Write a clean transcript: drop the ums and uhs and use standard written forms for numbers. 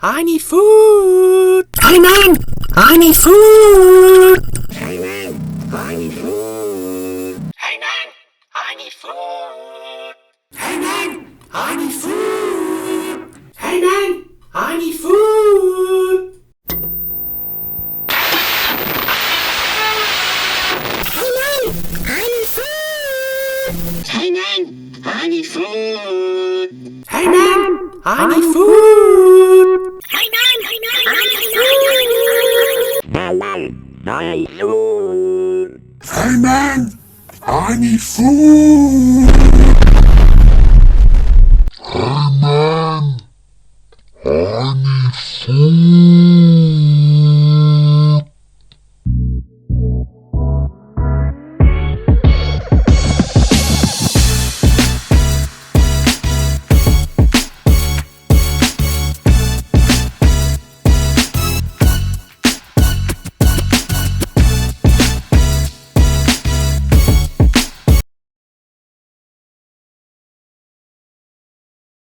I need food. Hey man, I need food. Hey man, I need food. Hey man, I need food. Hey man, I need food. Hey man, I need food. Hey man, I need food. Hey man, I need food. Hey man, I need food. Hey man, I need food.